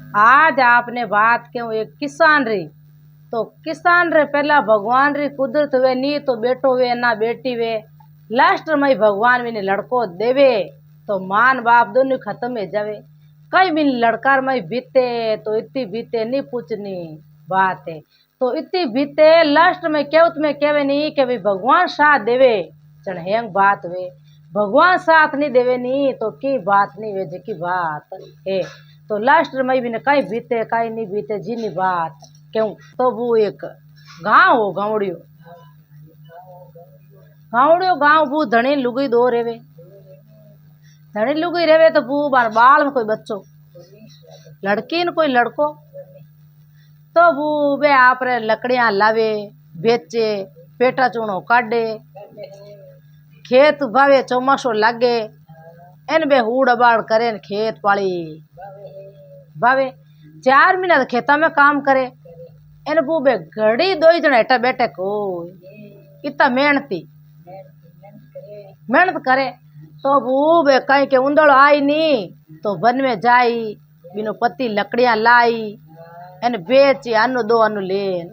आज आपने बात क्यों एक किसान री। तो किसान रे पहला भगवान री कुदरत वे नी तो बेटो वे ना बेटी वे लास्ट में भगवान भी लड़को देवे तो मान बाप दोनों खत्म हो जावे। कई भी लड़कार में बीते तो इतनी बीते नहीं पूछनी बात है। तो इतनी बीते लास्ट में केवत में केवे नहीं कि भाई भगवान साथ देवे चढ़ हेंग बात वे भगवान साथ नहीं देवे नहीं तो की बात नहीं वे जी की बात है। तो लास्ट में भी कहीं बीते कहीं नहीं बीते जी बात क्यों। तो वो एक गाँव हो गाँवड़ियो गाँवड़ियो गाँव वो धनी लुगई दो रेवे धनी लुगई रेवे तो वो बार बाल में कोई बच्चो लड़की न कोई लड़को। तो वो वे आप लकड़ियां लावे बेचे पेटा चूनो काटे खेत भावे चौमासो लागे एन बे हूड़ अबाड़ करे खेत पाली भावे 4 महीना खेता में काम करे एन वो बे घड़ी 2 जन हेठा बैठे को इतना मेहनत करे। तो वो बे कहीं के उंदड़ आई नी तो वन में जाई बिनो पति लकड़ियां लाई एन बेची आनो दो आनो लेन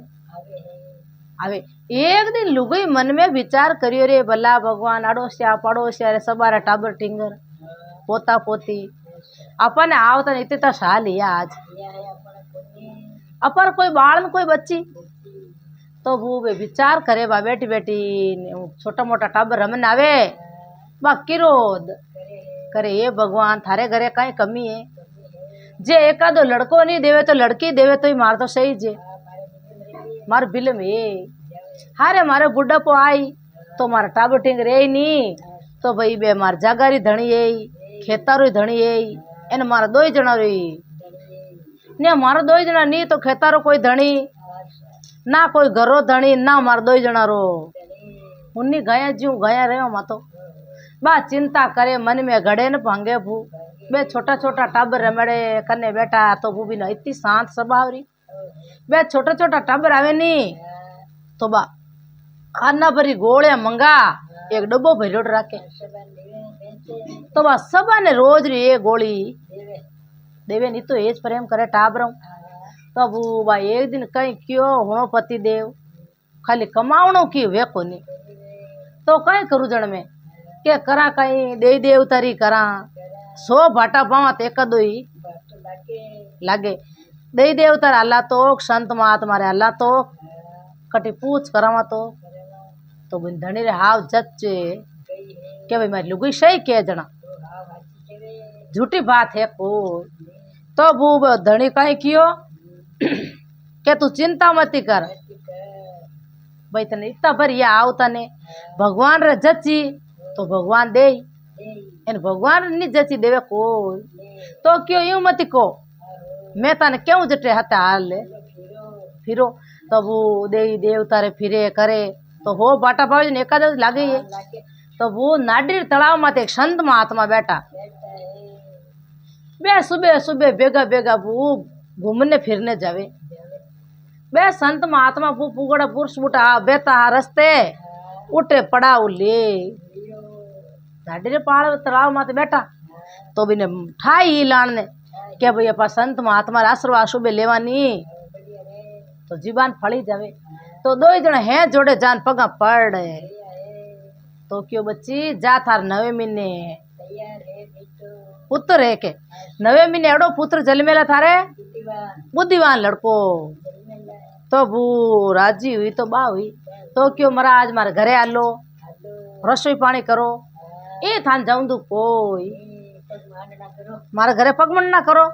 आवे। एक दिन लुगई मन में विचार करियो रे भला भगवान अड़ोसिया पड़ोसिया रे सबारा टाबर टिंगर पोता पोती अपन आवता इतने तो साल लिया आज अपन कोई बाल में कोई बच्ची। तो वो वे विचार करे बा बेटी बेटी छोटा मोटा टाबर रमन आवे बा किरोध करे ये भगवान थारे घरे कहीं कमी है जे एकादो लड़को नहीं देवे तो लड़की देवे तो ही मार तो सही जे मार बिल में हारे मारे बुढ़ापो आई तो मारा टाबर टिंग रे नहीं तो भाई बे मार जागारी धणी है खेतारो धणी है एन मारा 2 जना रही ने मारा 2 जना नहीं तो खेतारो कोई धणी ना कोई घरो धणी ना मार 2 जना रो उन्नी गया ज्यू गया रहे मातो बा चिंता करे मन में घड़े न भांगे भू बे छोटा छोटा टाबर रमड़े कने बैठा तो वो भी ना इतनी शांत स्वभाव री बे छोटा छोटा टाबर आवे नी तो बा आना भरी गोलियां मंगा एक डब्बो भरियोड़ राखे तो बा सबा ने रोज री एक गोली देवे नी तो एज प्रेम करे टाबरों। तो वो बा एक दिन कहीं क्यों होनो पति देव खाली कमावणो की वे कोनी तो कहीं करू जण में के करा कहीं दे देव तारी करा 100 भाटा पावा तो एक दो ही लागे दे देव तार अल्लाह तो संत महात्मा रे अल्लाह तो कटी पूछ करावा तो बिन धनी रे हाव जच्चे के भाई मेरी लुगई सही के जना झूठी बात है को। तो वो धनी कहीं कियो के तू चिंता मती कर भाई तने इतना भरिया आओ तने भगवान रे जची तो भगवान दे इन भगवान नहीं जची देवे कोई तो क्यों यूं मत को मैं तने क्यों जटे हता हाल फिरो। तो वो दे देवता रे फिरे करे तो हो बाटा पावे ने एकाद लागे है। तो वो नाडीर तलाव माते एक संत महात्मा बैठा बे सुबह सुबह बेगा बेगा वो घूमने फिरने जावे बे संत महात्मा वो पुगड़ा पुरुष उठा बेता रस्ते उठे पड़ा ले नाडीर पाड़ तलाव माते बैठा तो बिने ठाई लाण ने के भाई अपा संत महात्मा आशीर्वाद सुबह लेवानी तो जीवान फड़ी जावे। तो 2 जने हैं जोड़े जान पगा पड़ तो क्यों बच्ची जा थार 9 महीने पुत्र है के 9 महीने एड़ो पुत्र जलमेला थारे बुद्धिवान लड़को। तो वो राजी हुई तो बा हुई तो क्यों महाराज मारे घरे आलो रसोई पानी करो ए थान जाऊं दू कोई मारे घरे पगमन ना करो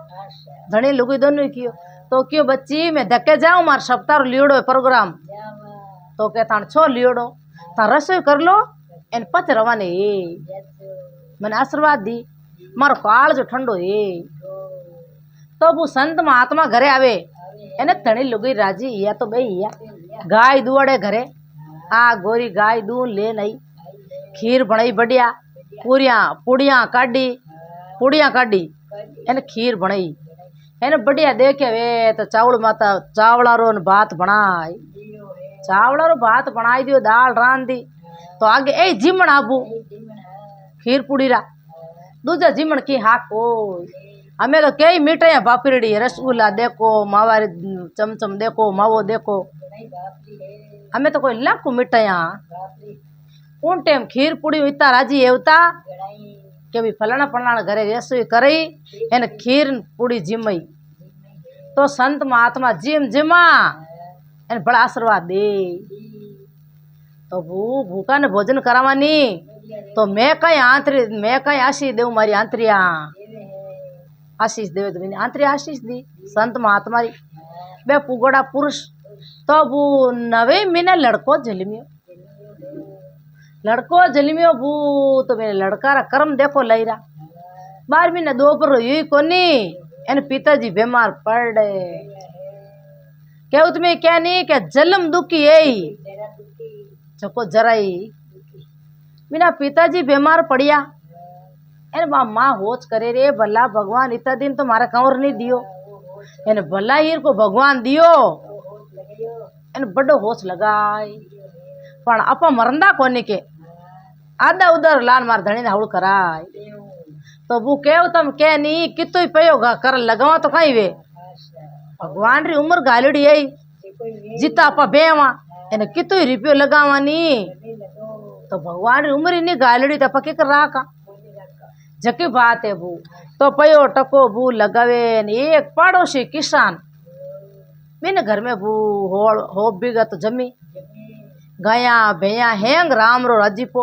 धनी लुगई दोनों कियो। तो क्यों बच्ची मैं धक्के जाऊं मार सप्ताह लियोड़ो प्रोग्राम तो के थान छो लियोड़ो ता रसोई कर लो एन पच रवाने मैंने आशीर्वाद दी मारो काल जो ठंडो है। तो वो संत महात्मा घरे आवे एने धनी लुगई राजी या तो बे या गाय दुआड़े घरे आ गोरी गाय दूं ले नहीं खीर बनाई बढ़िया पुड़िया काटी एने खीर बनाई एने बढ़िया देखे वे तो चावल माता चावला रो भात बनाई चावला रो भात बनाई दियो दाल रान दी तो आगे ए जिमण आबू खीर पुड़ी रा दूजा जिमण की हा कोई हमें तो कई मिठाइयाँ पापड़ी रसगुल्ला देखो मावा चमचम देखो मावो देखो हमें तो कोई लाखों मिठाइयाँ उन टाइम खीर पूड़ी इतना राजी एवता के भी फलाना फलाना घरे रसोई करई एने खीर पूड़ी जिमई तो संत महात्मा जिम जिमा एने बड़ा आशीर्वाद दे तो भूखा ने भोजन करावानी तो मैं कहीं आशीष देव मारी आंतरिया आशीष देवे तो मैंने आंतरी आशीष दी संत महात्मा री बे पुगोड़ा पुरुष तो वो 9 महीने लड़को जलिमियो बू तो मेरे लड़का रा कर्म देखो लई रहा 12 महीने दो पर यही कोनी एन पिताजी बीमार पड़े केवत में क्या नहीं के जलम दुखी यही चको जराई बिना पिताजी बीमार पड़िया एन माँ होच करे रे भला भगवान इतना दिन तो मारा कंवर नहीं दियो एन भला हीर को भगवान दियो एन बड़ो होच लगाई पण अपा मरंदा कोनी के आधा उधर लान मार धनी हवड़ कराय तो वो केव तम के नहीं कितो ही पयो कर लगावा तो कहीं वे भगवान री उम्र गालड़ी आई जिता अपा बेवा एने कितो ही रुपयो लगावा नी तो भगवान री उम्र ही नहीं गालड़ी तो अपा के कर रहा का जकी बात है बू तो पयो टको बू लगावे एक पड़ोसी किसान मैंने घर में बू हो बीघा तो जमी गाया भैया हेंग राम रो राजीपो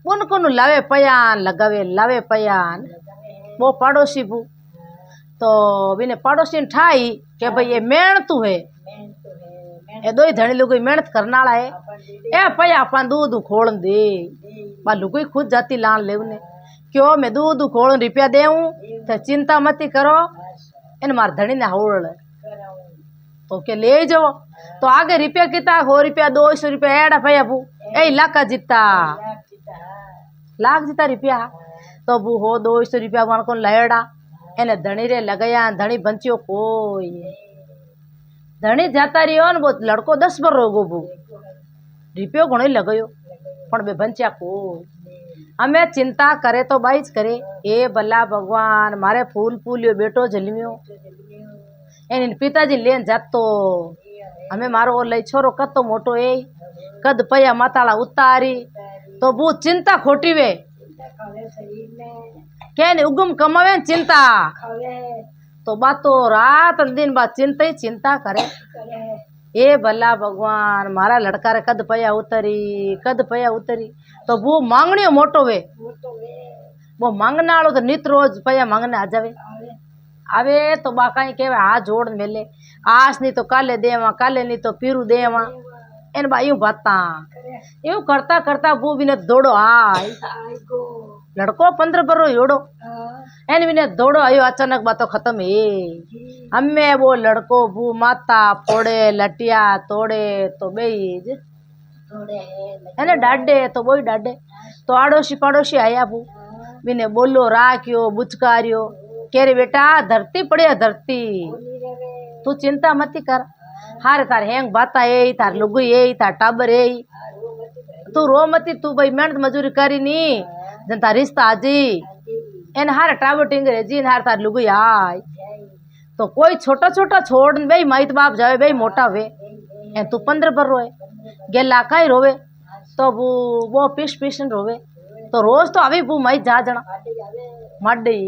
उनको लावे पयान लावे पयान वो पड़ोसी बू तो बिने पड़ोसी ने ठाई के भाई ये मेहनतू है ये दो ही धनी लोग मेहनत करना है ए पया अपन दूध खोल दे बा लुगई खुद जाती लान लेवने क्यों मैं दूध खोल रुपया देऊं तो चिंता मत करो इन मार धनी ने हवड़ तो के ले जाओ तो आगे रुपया कितना 100 रुपया एड़ा पया बू ए लाख जीता रुपया तो बू हो 200 रुपया वन को लयड़ा एने धनी रे लगाया धनी बंचियो कोई धनी जाता रियो वो लड़को 10 बर रोगो बू रुपयो घणो लगायो पण बे बंचिया कोई हमें चिंता करे तो बाईज करे ए भला भगवान मारे फूल फूलियो बेटो जलमियो एन पिताजी लेन जातो हमें मारो ओ लई छोरो कद तो मोटो ए कद पया माताला उतारी तो बू चिंता खोटी वे के उगम कमावे चिंता तो बातो रात दिन बाद चिंता करे ए भला भगवान मारा लड़का रे कद पया उतरी तो वो मांगनी मोटो वे वो मांगना वालों तो नित रोज पया मांगने आ जावे आवे तो बा कहीं के हाथ जोड़ मेले आस नहीं तो काले देवा काले नहीं तो पीरू देवा इन बा यूं बाता यूं करता करता वो बिने दौड़ो आय लड़को 15 पर योड़ो एन बिने दौड़ो आयो अचानक बातो खत्म है हमें वो लड़को बू माता फोड़े लटिया तोड़े तो बेज है डाडे तो वो डाडे तो आड़ोसी पड़ोसी आया बू बिने बोलो राख्यो बुचकारियो के रे बेटा धरती पड़िया धरती तू चिंता मत कर हारे तार हेंग बाता ए तार लुगु ए तार टाबर ए तू रो मती तू भाई मेहनत मजूरी करी नी जनता रिश्ता आजी एन हारे टाबर टिंगरे जी हारे तार लुगु आय तो कोई छोटा छोटा छोड़ भाई माइत बाप जावे भाई मोटा वे ए तू 15 पर रोए गेला कहीं रोवे तो वो पीस रोवे तो रोज तो अभी बू मई जा जना माडी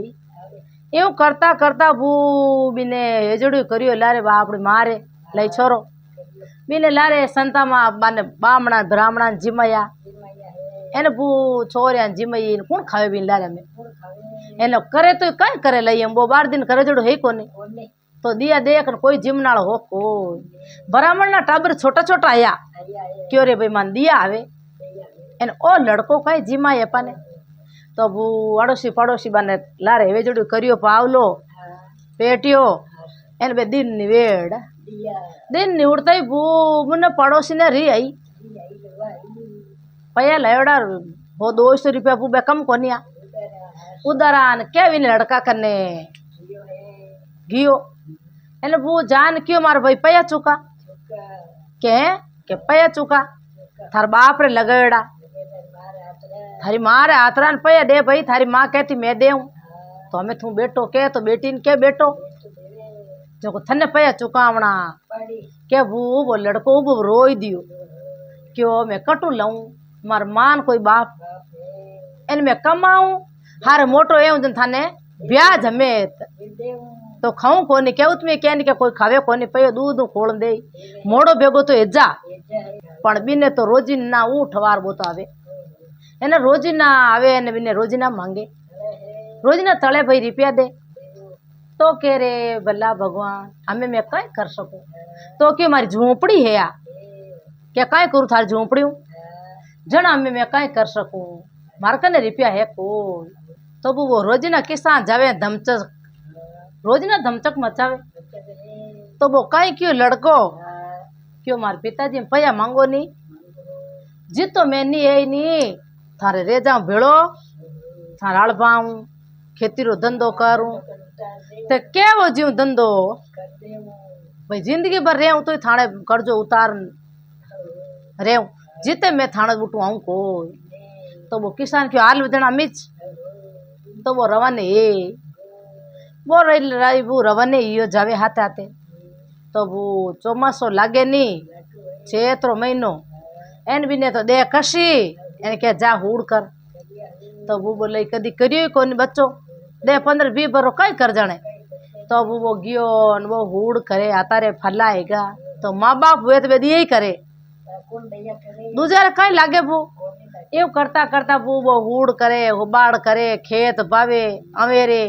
यूं करता करता बू बिने हेजड़ू करियो लारे बापड़ी मारे लई छोरो बिने लारे संता मां बाने बामणा ब्राह्मणा जिमया एने बू छोरिया जिमई कौन खावे बिन लारे में एने करे तो कई करे लई वो 12 दिन करे जड़ो है कोनी तो दिया देख कोई जिमनाल हो कोई ब्राह्मण ना टाबर छोटा छोटा आया क्यों रे भाई मान दिया आवे एन ओ लड़को कई जिमा है पाने तो वो अड़ोसी पड़ोसी बने लारे वे जोड़ी करियो पावलो पेटियो एन बे दिन निवड़ता ही वो मुन्ने पड़ोसी ने री आई पया लड़ा वो 200 रुपया वो कम कोनिया उधरान क्या भी लड़का करने गियो एने वो जान क्यों मार भाई पया चुका के पया चुका थार बाप रे लगेड़ा थारी माँ रे आतरान पया दे भाई थारी माँ कहती मैं देऊं तो हमें तू बेटो के तो बेटी ने के बेटो जो थने पया चुकावना के वो लड़को वो रोई दियो क्यों मैं कटू लाऊं मार मान कोई बाप इन में कमाऊं हारे मोटो एवं दिन थाने ब्याज हमें तो खाऊं कोनी केवत में क्या नहीं के कोई खावे कोनी पयो दूध खोल दे मोड़ो भेगो तो हेजा पण बीने तो रोजी ना उठवार बोतो आवे एने रोजी ना आवे ने बीने रोजी ना मांगे रोजी ना तले भाई रुपया दे तो कह रे भला भगवान हमें मैं कई कर सकूं तो कि मारी झोंपड़ी है या क्या कई करूं थारी झोंपड़ी जन हमें मैं कई कर सकूं मार कने रुपया है कोई तो वो रोजीना किसान जावे धमचक रोजीना धमचक मचावे तो वो कई क्यों लड़को क्यों मार पिताजी पया मांगो नी जी तो मैं नहीं है नहीं थारे रे जाऊं भेड़ो थार हल पाऊं खेती रो धंधो करूं तो क्या वो जीव धंधो भाई जिंदगी भर रहूं तो थाने कर्जो उतार रहूं जीते मैं थाने बुटू आऊं कोई तो वो किसान क्यों हाल बदना मिच तो वो रवाने वो रही वो रवाने यो जावे हाथे हाथे तो वो चौमासो लागे नी चेत्रो महीनो एन भी ने तो दे कशी एन क्या जा हूड़ कर तो वो बोले कदी करियो कोनी बच्चो दे 15-20 बरो कई कर जाने तो वो गियो वो हूड़ करे आता रे फलाएगा तो माँ बाप हुए तो बेदी यही करे दूसरे कई लागे वो एव करता करता वो हूड़ करे हुबाड़ करे खेत बावे अवेरे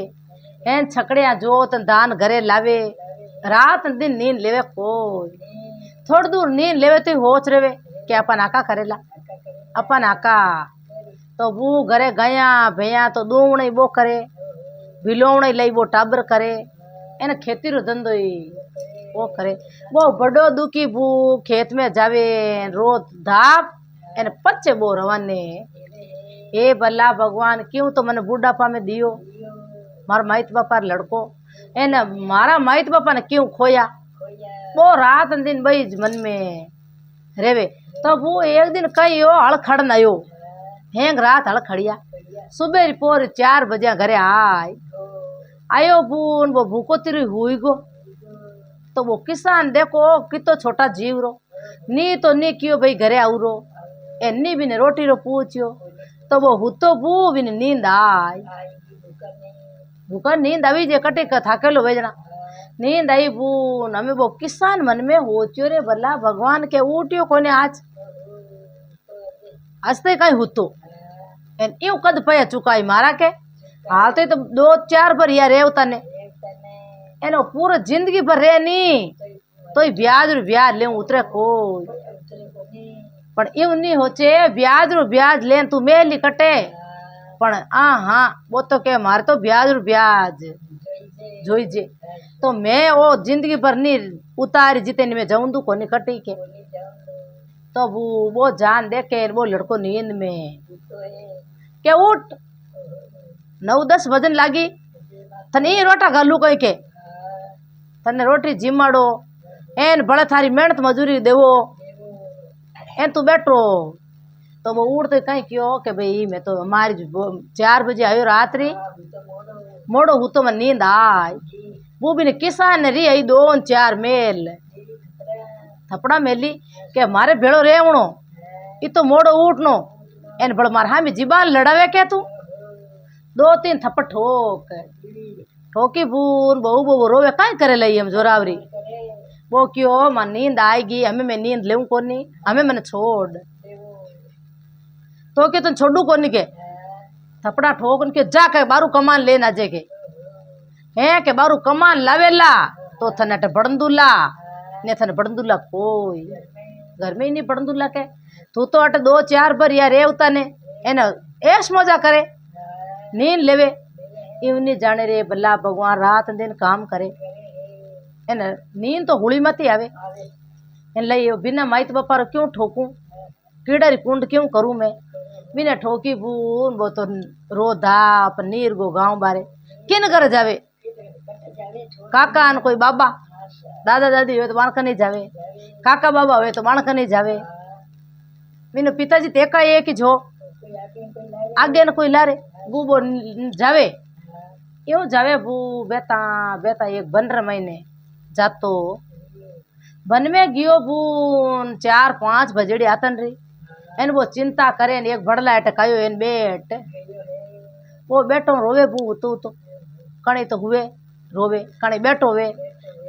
एन छकड़िया जोत धान घरे लावे रात दिन नींद लेवे कोई थोड़ी दूर नींद लेवे तो होच रहे क्या अपन आका करेला अपन आका तो वो घरे गया भैया तो दूवणी वो करे भिलोवणी लई वो टाबर करे एने खेती रो धंधो ही वो करे वो बड़ो दुखी भू खेत में जावे रोज धाप एने पच्चे वो रवाने ए भला भगवान क्यों तो मैंने बुढ़ापा में दियो मारा माइत बापा लड़को एने मारा माइत बापा ने क्यों खोया वो रात दिन भाई मन में रेवे तो वो एक दिन कई हो हल खड़न आयो हेंग रात हल खड़िया सुबह पोर 4 बजे घरे आयो बून वो भूको तिरी हुई गो तो वो किसान देखो कितो छोटा जीव रो नी तो नी क्यों भाई घरे आऊ रो एनी भी ने रोटी रो पूछियो तो वो हुतो बू भी ने नींद आई भूखा नींद आई जे कटे थाकेलो भेजना नींद आई बून हमें वो किसान मन में होच्यो रे भला भगवान के उठियो कोने आज हंसते कहीं हुतो एन यू कद पया चुकाई मारा के हालते तो 2-4 बार या रेवता ने एनो पूरा जिंदगी भर रे नी तो ब्याज रू ब्याज ले उतरे कोई पण यूं नहीं होचे ब्याज रू ब्याज ले तू मेली कटे पण हाँ वो तो के मारे तो ब्याज रू ब्याज जोई जे तो मैं वो जिंदगी भर नी उतारी जीते नहीं मैं जाऊं दू कोनी कटी के तो वो जान दे के वो लड़को नींद में के उठ 9-10 बजन लागी तने ई रोटा घालू कहीं के तने रोटी जिमाड़ो एन बड़े थारी मेहनत मजूरी देवो एन तू बैठो तो वो उड़ते कहीं क्यों के भाई मैं तो हमारी 4 बजे आयो रात्रि मोड़ो हूँ तो मैं नींद आई वो भी ने किसान ने री आई 2-4 मेल थपड़ा मेली के मारे भेड़ो रेवणो ई तो मोड़ो उठनो एन बड़ मार हामी जीबान लड़ावे क्या तू 2-3 थप्पड़ ठोकी बून बहु रोवे काई करे लई हम जोरावरी वो क्यों मन नींद आएगी हमें मैं नींद लेऊं कोनी हमें मैंने छोड़ तो के तुम छोड़ू कोनी के थपड़ा ठोक के जा के बारू कमान लेना जे के हैं के बारू कमान लावेला तो थने बड़ंदुला ने थने बड़ंदुला कोई घर में ही नहीं बड़ंदुला के तू तो अट 2-4 बार या रेवता ने एने ऐश मजा करे नींद लेवे यूं नहीं जाने रे भला भगवान रात दिन काम करे एने नींद तो हुली मती आवे इन लई बिना माइत बापा रो क्यों ठोकूं कीड़ारी कुंड क्यों करूं मैं बिना ठोकी बून वो तो रोधा नीर गो गांव बारे किन कर जावे काका न कोई बाबा दादा दादी हुए तो बाणक नहीं जावे काका बाबा हुए तो बाणक नहीं जावे बिना पिताजी ते एक ही जो आगे न कोई लारे बूबो जावे यूं जावे भू बेता बेता एक बनर महीने जातो वन में गियो भू 4-5 बजेड़ी आतन रही एन वो चिंता करे एक भड़ला टकायो एन बेट वो बेटो रोवे भू तो कणी तो हुए रोवे कणी बैठो वे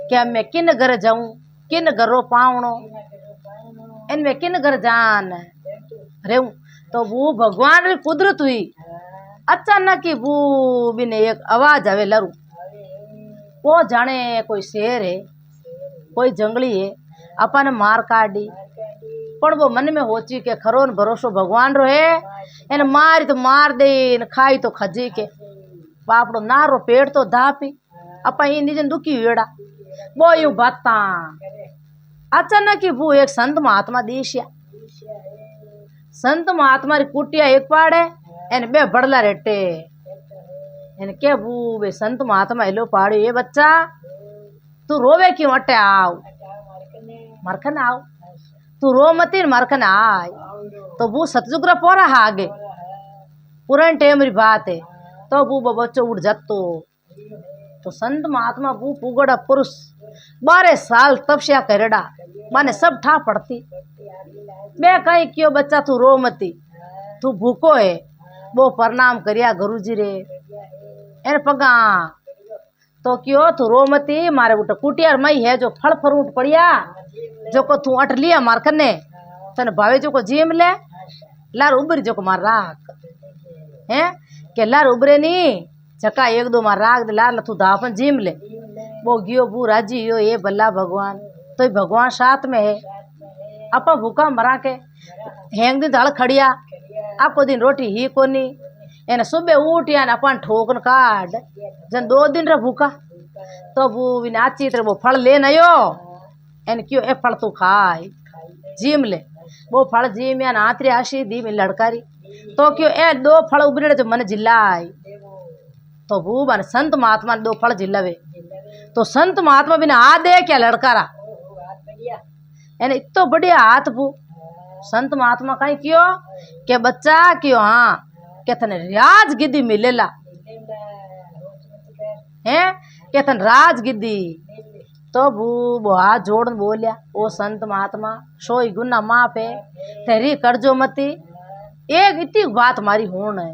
क्या मैं किन घर जाऊं किन घरो पावणो इन में किन घर जान रेऊ तो वो भगवान री कुदरत हुई अचानक ही वो बिने एक आवाज आवे लरू वो जाने कोई शेर है कोई जंगली है अपन मार काटी पण वो मन में होची के खरो न भरोसो भगवान रो है इन मारी तो मार दे न खाई तो खजी के बापड़ो नारो पेट तो धापी अपन ये निजन दुखी वेड़ा वो यूं बाता अचानक ही वो एक संत महात्मा दिश्या संत महात्मा री कुटिया एक पाड़े एन बे बड़ला रेटे एन के बू बे संत महात्मा हेलो पाड़ी ये बच्चा तू रोवे क्यों अटे आओ मरखन आओ तू रो मती मरखन आय तो बू सतजुग पोरा है आगे पुरान टेम री बात है तो बू बच्चो उठ जातो तो संत महात्मा बू पुगड़ा पुरुष 12 साल तपस्या करेड़ा माने सब ठा पड़ती मैं कहीं क्यों बच्चा तू रो मती तू भूखो है वो प्रणाम करिया गुरुजी रे एर पगा तो क्यों तू रो मती मारे उठ कुटियार मई है जो फल फ्रूट पड़िया जो को तू अट लिया मार कने तने भावे जो को जीम ले लार उबरी जो को मार राख हैं के लार उबरे नी चका एक दो मार राख दे लार तू दाफन जीम ले वो गियो बू राजी यो ये भला भगवान तो भगवान साथ में है आपा भूखा मरा के हेंग दिन धड़ खड़िया आपको दिन रोटी ही कोनी एने सुबह उठिया अपन ठोकन काट जन 2 दिन रे भूखा तो वो विनाची तरह वो फल ले नयो एन क्यों ए फल तू खाए जीम ले वो फल जीम या नात्री आशी दी में लड़कारी तो क्यों ए 2 फल उबरे जो मन जिल्लाए तो वो बन संत महात्मा 2 फल जिल्लावे तो संत महात्मा बिना आ दे क्या लड़कारा एने इतो बढ़िया हाथ भू संत महात्मा कहीं क्यों के बच्चा क्यों हाँ के थने राज गिद्दी मिलेला हैं के थन राज गिद्दी तो वो हाथ जोड़न बोलिया ओ संत महात्मा सोई गुना माफ है तेरी करजो मती एक इतनी बात मारी होन है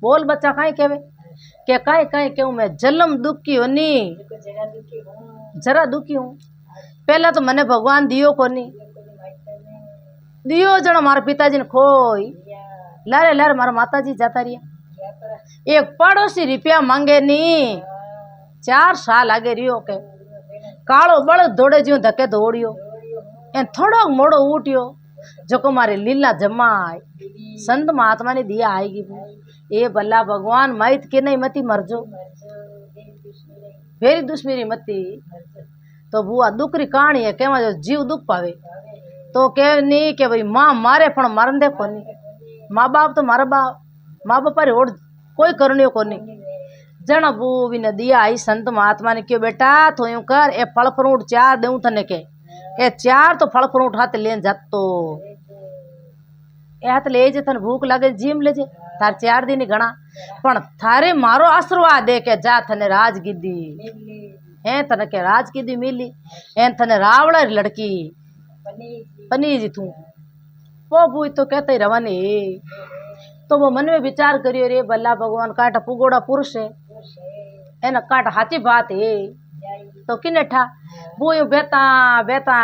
बोल बच्चा कहीं केवे के कहीं कहीं क्यों मैं जन्म दुखी होनी जरा दुखी हूँ पहला तो मने भगवान दियो कोनी दियो जनो मारे पिताजी ने खोई लारे लारे मारा माता जी जाता रिया एक पड़ोसी रुपया मांगे नी 4 साल आगे रियो के कालो बड़ दौड़े ज्यों धके दौड़ियो एन थोड़ो मोड़ो उठियो जो को मारे लीला जमाए संत महात्मा ने दिया आएगी ए भला भगवान माइत के नहीं मती मरजो फेरी दुश्मनी मती तो बुआ दुख री कहानी है केवा जो जीव दुख पावे तो के नहीं के भाई माँ मारे पण मरन दे कोनी माँ बाप तो मारा बाप माँ बाप रे और कोई करनियो कोनी जन बू भी दिया आई संत महात्मा ने क्यों बेटा तो यूं कर ए फल फ्रूट 4 देऊं तने के ए 4 तो फल फ्रूट हाथ लेन जातो ए हाथ ले जे तने भूख लागे जीम ले जे थार 4 दिन घना पण थारे मारो आशीर्वाद दे के जा तने राज गिद्दी ए तने के राज गिद्दी मिली ए तने रावड़ा लड़की पनीजी तू वो बू तो कहते ही रवानी तो वो मन में विचार करियो रे भला भगवान काट पुगोड़ा पुरुष है एना काट हाची बात है तो किने ठा वो यो बेता बेता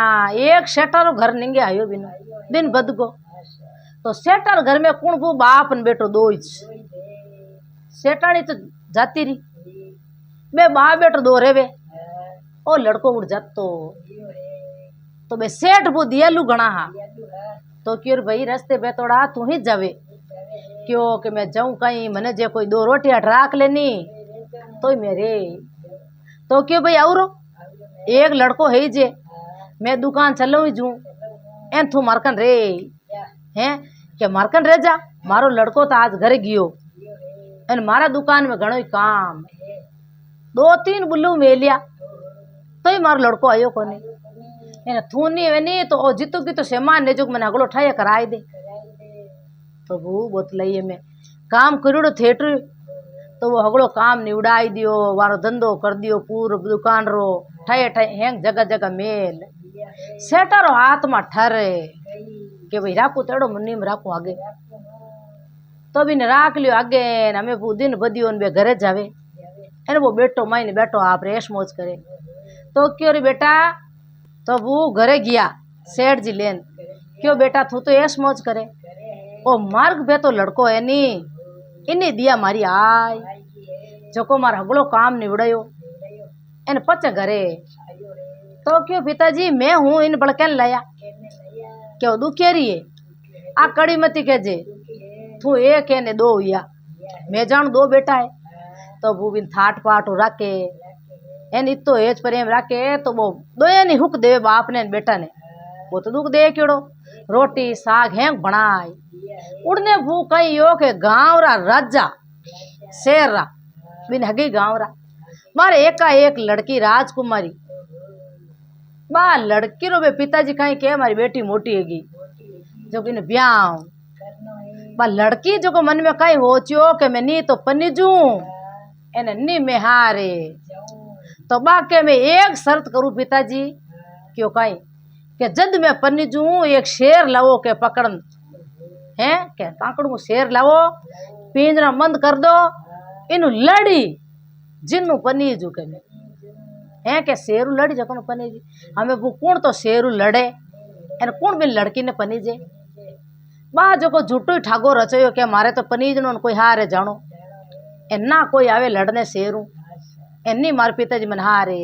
एक सेटर घर निंगे आयो बिना दिन बदगो तो सेटर घर में कौन वो बाप न बेटो 2 ही सेटानी तो जाती रही मैं बाप बेटो 2 रेवे ओ लड़को उड़ जातो तो बे सेठ वो दियालू गणा हा तो क्यों भाई रस्ते बेतोड़ा तू ही जावे क्यों कि मैं जाऊं कहीं मने जे कोई 2 रोटियां राख लेनी तो मेरे तो क्यों भाई और एक लड़को है जे मैं दुकान चलो ही जू एन तू मारकन रे हैं के मारकन रे जा मारो लड़को तो आज घर गियो एन मारा दुकान में घणो काम 2-3 बुल्लू मेलिया तो ही मारो लड़को आयो कोनी एने थूनी वेनी तो ओ जितू की तो सामान ने जो मैंने अगलो ठाया कराई दे तो वो बोत लइए में काम करियो थिएटर तो वो हगड़ो काम निवड़ाई दियो, वारो धंधो कर दियो, पूरो दुकान रो ठए ठए हेंग जगह जगह मेल। सेठारो हाथ में ठरे के भाई राखू तेड़ो मुन्नी में राखू आगे, तो भी ने राख लियो आगे। हमें वो दिन बदियो बे घरे जावे, एने वो बेटो माईने बैठो आप रेश मौज करे। तो क्यों रे बेटा, तो वो घरे गया सेठ जी लेन, क्यों बेटा तू तो ऐश मौज करे, ओ मार्ग बे तो लड़को है नी, इन्हीं दिया मारी आय जो मार हगड़ो काम निवड़ायो एन पच घरे। तो क्यों पिताजी मैं हूँ इन बड़के लाया, क्यों दुखेरी है आ कड़ी मती कहजे, तू एक है ने दो हुआ, मैं जान दो बेटा है। तो वो बिन थाट पाट राखे एन इतो हेज प्रेम राखे, तो वो दोया नी हुक दे बाप ने बेटा ने, वो तो दुख दे केड़ो रोटी साग हेंग बनाए। उड़ने वो कही यो के गाँव रा राजा शेर रा बिन हगी गाँव रा मारे एका एक लड़की राजकुमारी, बा लड़की रो बे पिताजी कहीं के मारी बेटी मोटी हैगी जो बिन ब्याह, बा लड़की जो को मन में कहीं हो चियो के मैं नी तो पनीजू एने नी में हारे। तो बाके में एक शर्त करूं पिताजी, क्यों कहीं के जद मैं पनीजू एक शेर लावो के पकड़न है के काकड़ को शेर लावो, पिंजरा बंद कर दो, इनु लड़ी जिन्नु पनीजू के में है के शेरू लड़ी जको पनीजी, हमें वो कौन तो शेरू लड़े एन कौन बिन लड़की ने पनीजे। बा जो को झूठो ठागो रचयो के मारे तो पनीज नो कोई हारे जानो, एना कोई आवे लड़ने शेरू एनी मार पिताजी मन हारे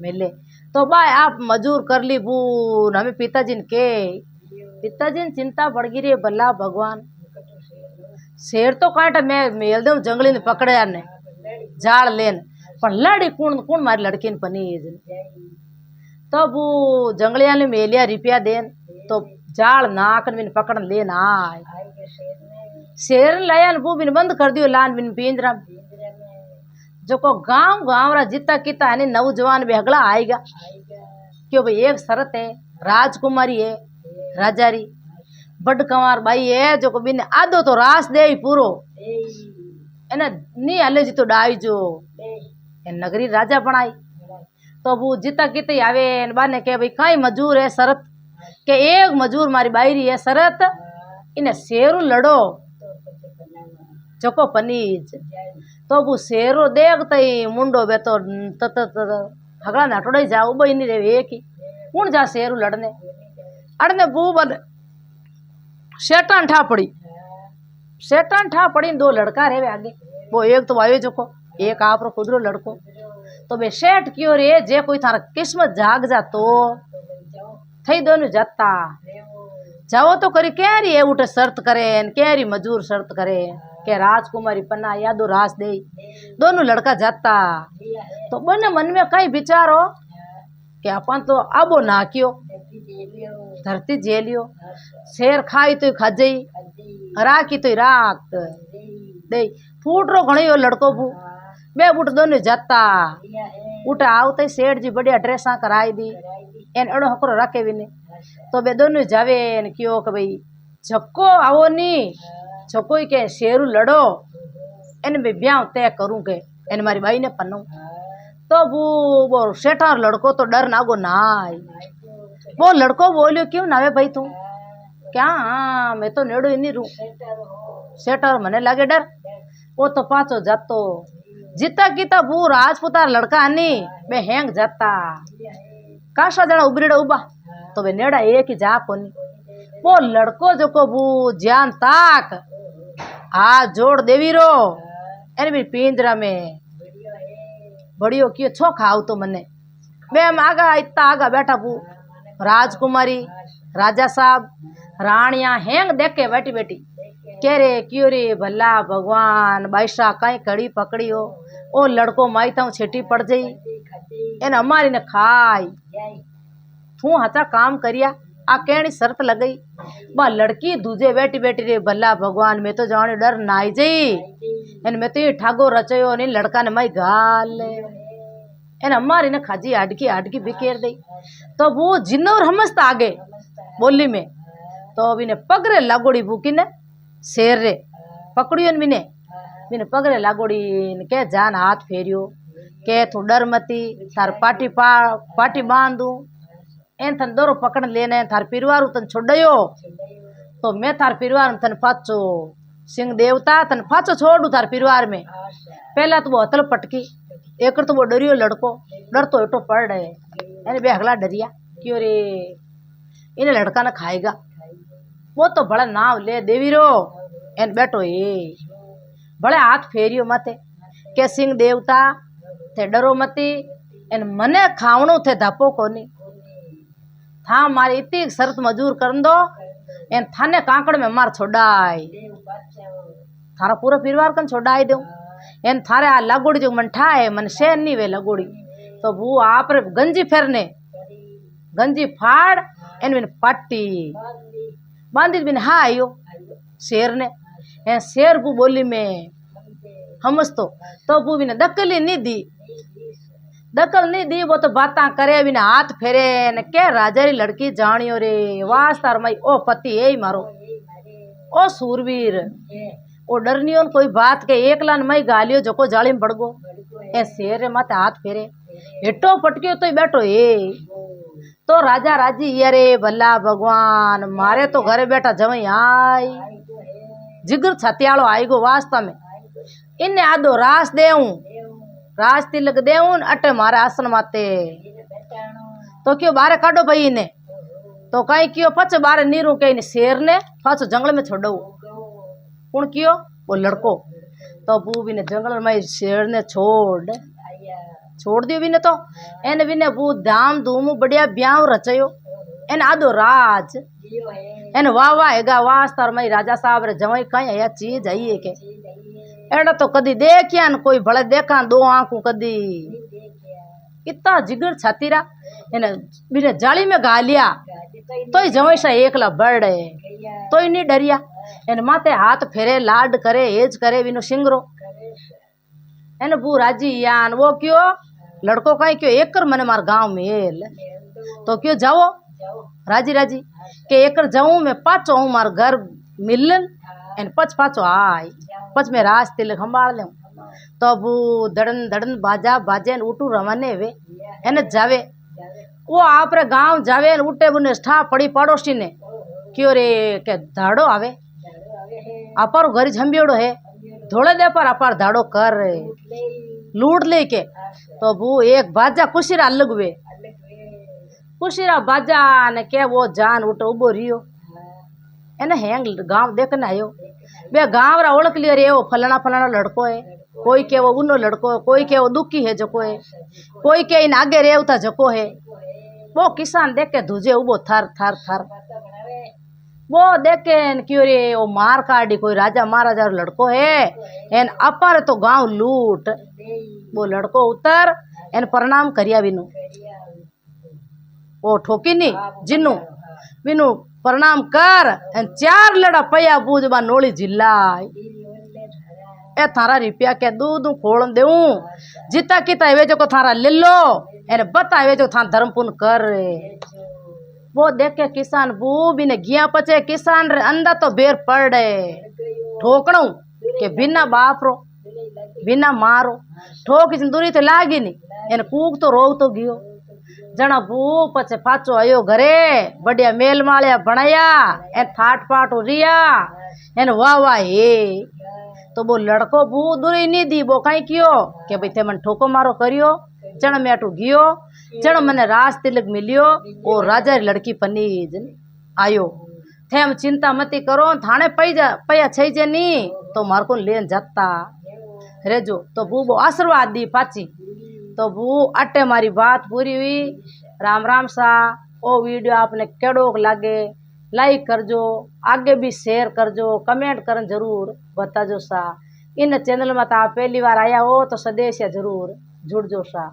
मिले। तो बा आप मजूर कर ली बून, हमें पिताजी ने के पिताजी ने चिंता बढ़ गई रे भला भगवान, शेर तो कांटा मैं मेल दे जंगली ने पकड़े ने जाड़ लेन, पर लड़ी कौन कौन मारी लड़की ने पनीज। तो वो जंगलिया ने मेलिया रिपिया देन, तो जाल नाक बिन पकड़ लेन आए, शेर लायन वो बिन बंद कर दियो लान बिन पिंजरा। जो को गांव गांव रा जिता किता है नौजवान बेहगला आएगा, क्यों भाई एक शरत है राजकुमारी है राजारी बड़ कंवार बाई है जो को बिन आधो तो रास दे पूरो एने नी हले जी तो डाई जो नगरी राजा बनाई। तो वो जिता किते आवे बाने के भाई कई मजूर है शरत के एक मजूर मारी बायरी है शरत, इन्हें शेरू लड़ो चको पनीज। तो वो शेरो देखते ही मुंडो बे तो हगड़ा नाटोड़ा ही जाओ बही नहीं रहे एक ही कौन जा शेरू लड़ने अड़ने बू बन शेटान ठा पड़ी, शेटान ठा पड़ी दो लड़का रहे आगे, वो एक तो आयो जो एक आप रो खुदरो लड़को। तो बे शेठ क्यों रे जे कोई थारा किस्मत जाग जा तो थई दोनों जाता जाओ तो करी कैरी है उठे शर्त करे कैरी मजूर शर्त करे के राजकुमारी पन्ना यादो रास दे, दोनों लड़का जाता। तो बने मन में कई विचारो कि अपन तो आबो नाकियो धरती झेलियो, शेर खाई तो खा जाई राखी तो राख दे, फूट रो घणो लड़को बू बे उठ दोनों जाता। उठ आवते सेठ जी बढ़िया ड्रेसा कराई दी एन एड़ो हकरो रखे भी ने। तो बे दोनों जावे ने क्यों कि भाई झक्को आओ नी झक्को ही के शेरू लड़ो एन बे ब्याह तय करूँ के एन मारी बाई ने पन्नो। तो वो सेठा लड़को तो डर नागो ना आई, वो लड़को बोलियो क्यों नावे भाई तू क्या, हाँ मैं तो नेड़ो ही नहीं रू, सेठा मने लागे डर। वो तो पाचो जातो जिता कीता वो राजपुतार लड़का नी बे हेंग जाता, काशा जना उबरीड़ा उबा तो बे नेड़ा एक ही जा कोनी। वो लड़को जो को वो जान ताक हाथ जोड़ देवी रो एने भी पिंजरा में बड़ियो कियो छो खाओ तो मने बे हम आगा इतना आगा बैठा बू राजकुमारी राजा साहब रानिया हेंग देखे बैठी बैठी कह रे क्यों रे भला भगवान बाईसा कहीं कड़ी पकड़ी हो ओ लड़को माईता छेटी पड़ जाई एन हमारी ने खाई तू हचा काम करिया आ कहनी शर्त लगई बा लड़की दूजे बैठी बैठी रे भला भगवान मैं तो जाने डर ना आई जाई एन मैं तो ये ठागो रचयो नहीं लड़का ने माई गाल एन हमारी ने खाजी आडकी बिखेर दई। तो वो जिन्नोर हमस्त आगे बोली में तो अभी ने पगरे लागोड़ी भूकी ने शेर रे पकड़ियो ने बिन पगरे लागोड़ी ने के जान हाथ फेरियो के तू डर मती थार पाटी बांधू एन थन दोरो पकड़ लेने थार परिवार तन छोड़यो तो मैं थार परिवार तन पाचो सिंह देवता तन पाचो छोड़ू थार परिवार में। पहला तो वो हतल पटकी एक तो वो डरियो लड़को डर तो एटो पड़ रहे एने बेहगला डरिया क्यों रे इन्हें लड़का न खाएगा। वो तो बड़ा नाव ले देवी रो एन बैठो ये बड़े हाथ फेरियो मते के सिंह देवता थे डरो मती एन मने खावणो थे धापो कोनी था मारी इतनी शर्त मजूर कर दो एन थाने कांकड़ में मार छोड़ाई थारा पूरा परिवार कन छोड़ाई दू एन थारे आ लगोड़ी जो मन ठाए मन शेर नहीं वे लगोड़ी तो वो आप गंजी फेरने गंजी फाड़ एन बिन पट्टी बांधी बिन हा आयो शेर ने ए शेर बू बोली में हमस तो बू बिन दकली नहीं दी दकल नहीं दी वो तो बाता करे बिना हाथ फेरे न के राजा री लड़की जानियो रे वास्तार मई ओ पति ए मारो ओ सूरवीर ओ डरनियो कोई बात के एक लान मई गालियो जको जाली में बड़गो ए शेर माते हाथ फेरे हेटो पटकियो तो बैठो ए तो राजा राजी अरे भला भगवान मारे तो घरे बैठा जवई आई जिगर छतियालो आई गो वास्ता में इन्ने आदो रास देऊं राज तिलक देऊन अटे मारे आसन माते तो क्यों बारे काटो भाई ने तो कहीं क्यों पच बारे नीरू के शेर ने पाछो जंगल में छोड़ो कौन क्यों वो लड़को तो बू भी ने जंगल में शेर ने छोड़ दियो भी ने तो एन भी ने बू धाम धूम बढ़िया ब्याह रचयो एन आदो राज एन वाह हैगा वास्तर मई राजा साहब रे जवाई कहीं या चीज आई के एड़ा तो कदी देखिया न कोई भले देखा दो आंखों कदी इतना जिगर छातीरा इन बिने जाली में गा लिया तो ही जवाई सा एकला बढ़ तो ही नहीं डरिया इन माते हाथ फेरे लाड करे हेज करे बिनो सिंगरो एन बू राजी यान वो क्यों लड़को कहीं क्यों एक कर मने मार गांव में तो क्यों जाओ राजी राजी के एक जाऊं मैं पाचो हूँ मार घर मिलन एन पच पाचो आई पच में राज तिलक संभाल ले तो वो धड़न धड़न बाजा बाजे उठू रवाने वे एन जावे वो आप रे गांव जावे उठे बुने ठा पड़ी पड़ोसी ने क्यों रे के धाड़ो आवे अपारो घर झंबियोड़ो है धोले दे पर अपार धाड़ो कर लूट ले के तो वो एक बाजा कुशीरा अलग वे कुशीरा बाजा ने के वो जान उठो उबो रियो एने हैंग गांव देखने आयो बे गांव रा ओळख लियो रे वो फलाना फलाना लड़को है कोई के वो उनो लड़को है कोई के वो दुखी है जको है कोई के इन आगे रेवता जको है वो किसान देख के धुजे उबो थर थर थर वो देखे क्यों रे वो मार काटी कोई राजा महाराजा लड़को है एन अपर तो गांव लूट वो लड़को उतर एन प्रणाम करिया बिनु वो ठोकी नी जिन्नू बिनु प्रणाम कर एन चार लड़ा पया बूझबा नोली जिल्लाई ए थारा रुपया के दूध खोल देऊ जिता किता वे जो को थारा ले लो एन बता वे जो था धर्म पुण्य कर वो देख के किसान बू भी ने गिया पचे किसान रे अंदा तो बेर पड़े ठोकणो के बिना बाप रो बिना मारो ठोक दूरी तो लागी नहीं एन कूक तो रोग तो गियो जना बू पचे पाचो आयो घरे बढ़िया मेल मालिया बनाया एन थाट पाट रिया एन वाह वाह हे तो वो लड़को बू दूरी नहीं दी वो कहीं कियो के भाई ते मन ठोको मारो करियो चण मेटू गियो चण मने राज तिलक मिलियो वो राजा री लड़की पनीज आयो थे हम चिंता मती करो थाने पया छे नी तो मार को लेन जाता रेजो तो बू वो आशीर्वाद दी पाची तो बू अटे मारी बात पूरी हुई। राम राम सा ओ वीडियो आपने केड़ो लागे लाइक करजो आगे भी शेयर करजो कमेंट करन जरूर बताजो सा। इन चैनल में आप पहली बार आया हो तो सदेश जरूर जुड़जो सा।